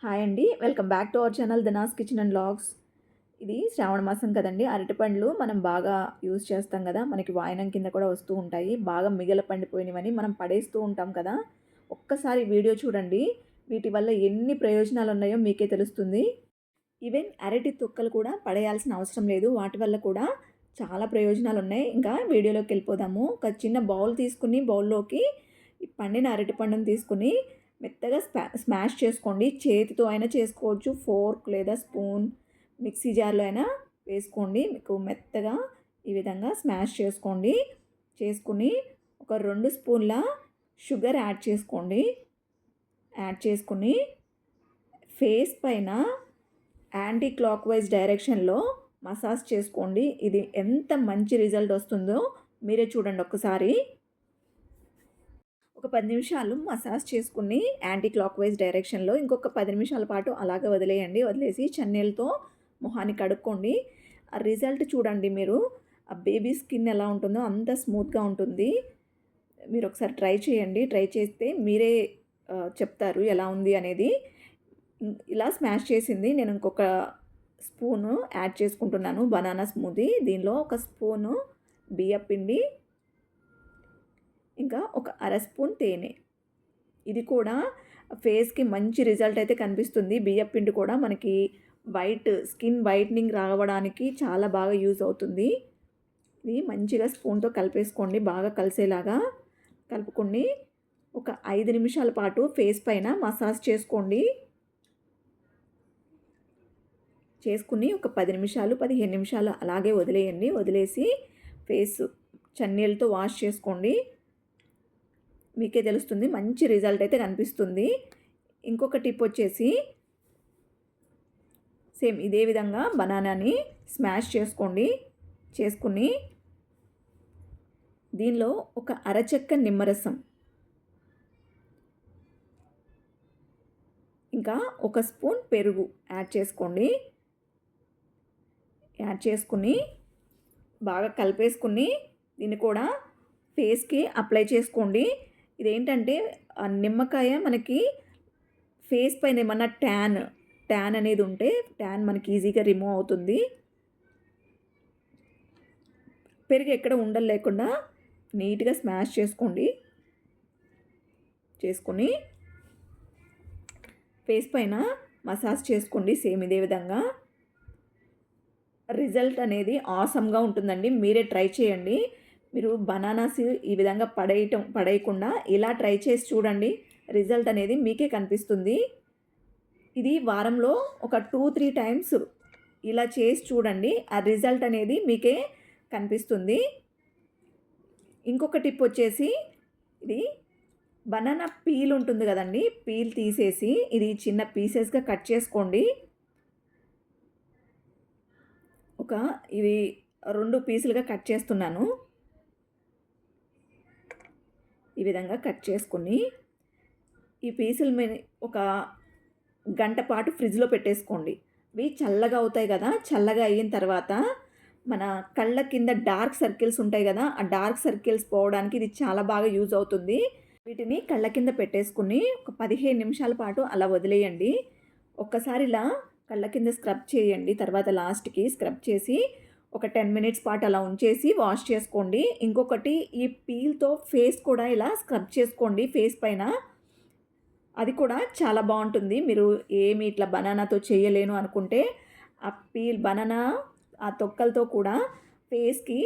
Hi అండి. Welcome back to our channel ధనాస్ kitchen and vlogs. ఇది శ్రావణ మాసం కదండీ! అరటిపండ్లు మనం బాగా యూజ్ చేస్తాం కదా! మనకి వాయనం కింద కూడా వస్తూ ఉంటాయి. బాగా మిగల పండిపోయినవని మనం పడేస్తూ ఉంటాం కదా! ఒక్కసారి వీడియో చూడండి. వీటి వల్ల ఎన్ని ప్రయోజనాలున్నాయో మీకే తెలుస్తుంది. ఈవెన్ అరటి తొక్కలు కూడా పడేయాల్సిన అవసరం లేదు. వాటి వల్ల కూడా చాలా ప్రయోజనాలున్నాయి. ఇంకా వీడియోలోకెళ్ళిపోదాము. ఒక చిన్న బౌల్ తీసుకొని బౌల్‌లోకి ఈ పండిన అరటిపండుని తీసుకొని మెత్తగా స్మాష్ చేసుకోండి. చేతితో అయినా చేసుకోవచ్చు. ఫోర్క్ లేదా స్పూన్ మిక్సీ జార్‌లో అయినా వేసుకోండి. మీకు మెత్తగా ఈ విధంగా స్మాష్ చేసుకోండి. చేసుకొని ఒక 2 స్పూన్ల షుగర్ యాడ్ చేసుకోండి. యాడ్ చేసుకొని ఫేస్ పైన యాంటీ క్లాక్ వైజ్ డైరెక్షన్‌లో మసాజ్ చేసుకోండి. ఇది ఎంత మంచి రిజల్ట్ వస్తుందో మీరే చూడండి ఒక్కసారి. ఒక 10 నిమిషాలు మసాజ్ చేసుకుని యాంటీ క్లాక్ వైజ్ డైరెక్షన్‌లో ఇంకొక 10 నిమిషాల పాటు అలాగే వదిలేయండి. వదిలేసి చన్నీళ్ళతో మొహాన్ని కడుక్కోండి. ఆ రిజల్ట్ చూడండి మీరు. ఆ బేబీ స్కిన్ ఎలా ఉంటుందో అంత స్మూత్‌గా ఉంటుంది. మీరు ఒకసారి ట్రై చేయండి. ట్రై చేస్తే మీరే చెప్తారు ఎలా ఉంది అనేది. ఇలా స్మాష్ చేసింది నేను ఇంకొక స్పూను యాడ్ చేసుకుంటున్నాను బనానా స్మూదీ. దీనిలో ఒక స్పూను బియ్యపిండి, ఇంకా ఒక అర స్పూన్ తేనె. ఇది కూడా ఫేస్‌కి మంచి రిజల్ట్ అయితే కనిపిస్తుంది. బియ్యపిండి కూడా మనకి స్కిన్ వైట్నింగ్ రావడానికి చాలా బాగా యూజ్ అవుతుంది. ఇది మంచిగా స్పూన్‌తో కలిపేసుకోండి. బాగా కలిసేలాగా కలుపుకొని ఒక 5 నిమిషాల పాటు ఫేస్ పైన మసాజ్ చేసుకోండి. చేసుకుని ఒక 10 నిమిషాలు, 15 నిమిషాలు అలాగే వదిలేయండి. వదిలేసి ఫేస్ చన్నీళ్ళతో వాష్ చేసుకోండి. మీకే తెలుస్తుంది. మంచి రిజల్ట్ అయితే కనిపిస్తుంది. ఇంకొక టిప్ వచ్చేసి సేమ్ ఇదే విధంగా బనానాని స్మాష్ చేసుకోండి. చేసుకుని దీనిలో ఒక అరచెక్క నిమ్మరసం, ఇంకా ఒక స్పూన్ పెరుగు యాడ్ చేసుకోండి. యాడ్ చేసుకుని బాగా కలిపేసుకుని దీన్ని కూడా ఫేస్‌కి అప్లై చేసుకోండి. ఇదేంటంటే నిమ్మకాయ మనకి ఫేస్ పైన ఏమన్నా ట్యాన్ అనేది ఉంటే ట్యాన్ మనకి ఈజీగా రిమూవ్ అవుతుంది. పెరుగు ఎక్కడ ఉండలు లేకుండా నీట్‌గా స్మాష్ చేసుకోండి. చేసుకొని ఫేస్ పైన మసాజ్ చేసుకోండి సేమ్ ఇదే విధంగా. రిజల్ట్ అనేది ఆసమ్‌గా ఉంటుందండి. మీరే ట్రై చేయండి. మీరు బనానాస్ ఈ విధంగా పడేయకుండా ఇలా ట్రై చేసి చూడండి. రిజల్ట్ అనేది మీకే కనిపిస్తుంది. ఇది వారంలో ఒక 2, 3 టైమ్స్ ఇలా చేసి చూడండి. ఆ రిజల్ట్ అనేది మీకే కనిపిస్తుంది. ఇంకొక టిప్ వచ్చేసి ఇది బనానా పీల్ ఉంటుంది కదండీ! పీల్ తీసేసి ఇది చిన్న పీసెస్‌గా కట్ చేసుకోండి. ఇవి 2 పీసులుగా కట్ చేస్తున్నాను. ఈ విధంగా కట్ చేసుకొని ఈ పీసులు ఒక గంట పాటు ఫ్రిడ్జ్‌లో పెట్టేసుకోండి. ఇవి చల్లగా అవుతాయి కదా! చల్లగా అయిన తర్వాత మన కళ్ళ కింద డార్క్ సర్కిల్స్ ఉంటాయి కదా! ఆ డార్క్ సర్కిల్స్ పోవడానికి ఇది చాలా బాగా యూజ్ అవుతుంది. వీటిని కళ్ళ కింద పెట్టేసుకొని ఒక 15 నిమిషాల పాటు అలా వదిలేయండి. ఒక్కసారి ఇలా కళ్ళ కింద స్క్రబ్ చేయండి. తర్వాత లాస్ట్‌కి స్క్రబ్ చేసి ఒక 10 మినిట్స్ పాటు అలా ఉంచేసి వాష్ చేసుకోండి. ఇంకొకటి ఈ పీల్‌తో ఫేస్ కూడా ఇలా స్క్రబ్ చేసుకోండి ఫేస్ పైన. అది కూడా చాలా బావుంటుంది. మీరు ఏమి ఇట్లా బనానాతో చేయలేను అనుకుంటే ఆ బనానా ఆ తొక్కలతో కూడా ఫేస్‌కి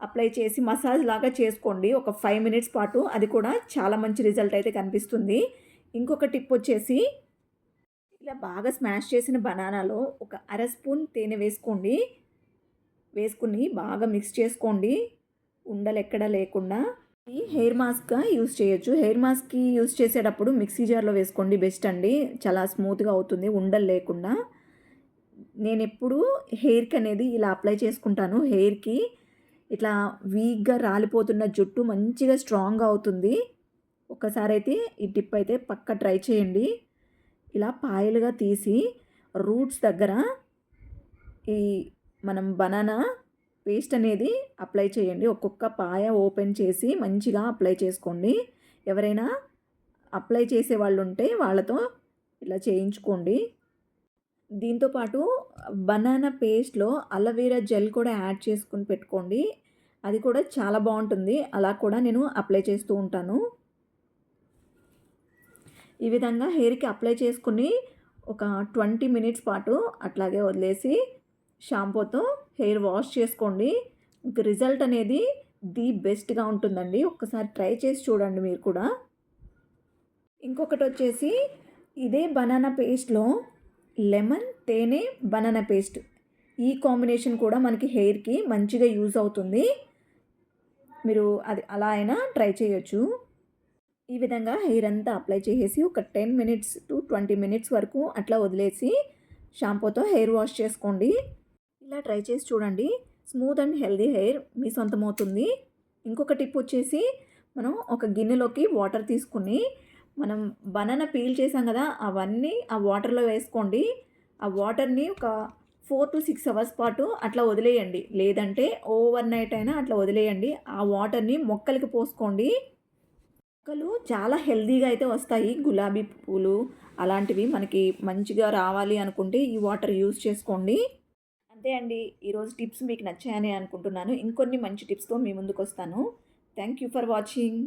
అప్లై చేసి మసాజ్ లాగా చేసుకోండి. ఒక 5 మినిట్స్ పాటు అది కూడా చాలా మంచి రిజల్ట్ అయితే కనిపిస్తుంది. ఇంకొక టిప్ వచ్చేసి ఇలా బాగా స్మాష్ చేసిన బనానాలో ఒక అర స్పూన్ తేనె వేసుకోండి. వేసుకుని బాగా మిక్స్ చేసుకోండి. ఉండలెక్కడా లేకుండా. ఈ హెయిర్ మాస్క్‌గా యూజ్ చేయొచ్చు. హెయిర్ మాస్క్‌కి యూజ్ చేసేటప్పుడు మిక్సీ జార్‌లో వేసుకోండి బెస్ట్ అండి. చాలా స్మూత్‌గా అవుతుంది ఉండలు లేకుండా. నేనెప్పుడూ హెయిర్‌కి అనేది ఇలా అప్లై చేసుకుంటాను. హెయిర్‌కి ఇట్లా వీక్‌గా రాలిపోతున్న జుట్టు మంచిగా స్ట్రాంగ్‌గా అవుతుంది. ఒక్కసారైతే ఈ టిప్ అయితే పక్కా ట్రై చేయండి. ఇలా పాయలుగా తీసి రూట్స్ దగ్గర ఈ మనం బనానా పేస్ట్ అనేది అప్లై చేయండి. ఒక్కొక్క పాయ ఓపెన్ చేసి మంచిగా అప్లై చేసుకోండి. ఎవరైనా అప్లై చేసేవాళ్ళు ఉంటే వాళ్ళతో ఇలా చేయించుకోండి. దీంతో పాటు బనానా పేస్ట్‌లో అలోవెరా జెల్ కూడా యాడ్ చేసుకొని పెట్టుకోండి. అది కూడా చాలా బావుంటుంది. అలా కూడా నేను అప్లై చేస్తూ ఉంటాను. ఈ విధంగా హెయిర్‌కి అప్లై చేసుకొని ఒక 20 మినిట్స్ పాటు అట్లాగే వదిలేసి షాంపూతో హెయిర్ వాష్ చేసుకోండి. ఇంక రిజల్ట్ అనేది ది బెస్ట్‌గా ఉంటుందండి. ఒక్కసారి ట్రై చేసి చూడండి మీరు కూడా. ఇంకొకటొచ్చేసి ఇదే బనానా పేస్ట్‌లో లెమన్, తేనె, బనానా పేస్ట్ ఈ కాంబినేషన్ కూడా మనకి హెయిర్‌కి మంచిగా యూజ్ అవుతుంది. మీరు అది అలా అయినా ట్రై చేయొచ్చు. ఈ విధంగా హెయిర్ అంతా అప్లై చేసేసి ఒక 10 మినిట్స్ టు 20 మినిట్స్ వరకు అట్లా వదిలేసి షాంపూతో హెయిర్ వాష్ చేసుకోండి. ఇలా ట్రై చేసి చూడండి. స్మూత్ అండ్ హెల్తీ హెయిర్ మీ సొంతమవుతుంది. ఇంకొక టిప్ వచ్చేసి మనం ఒక గిన్నెలోకి వాటర్ తీసుకొని మనం బనానా పీల్ చేసాం కదా! అవన్నీ ఆ వాటర్‌లో వేసుకోండి. ఆ వాటర్‌ని ఒక 4-6 అవర్స్ పాటు అట్లా వదిలేయండి. లేదంటే ఓవర్ నైట్ అయినా అట్లా వదిలేయండి. ఆ వాటర్‌ని మొక్కలకి పోసుకోండి. మొక్కలు చాలా హెల్తీగా అయితే వస్తాయి. గులాబీ పూలు అలాంటివి మనకి మంచిగా రావాలి అనుకుంటే ఈ వాటర్ యూజ్ చేసుకోండి. అంతే అండి. ఈరోజు టిప్స్ మీకు నచ్చాయని అనుకుంటున్నాను. ఇంకొన్ని మంచి టిప్స్‌తో మీ ముందుకొస్తాను. Thank you for watching.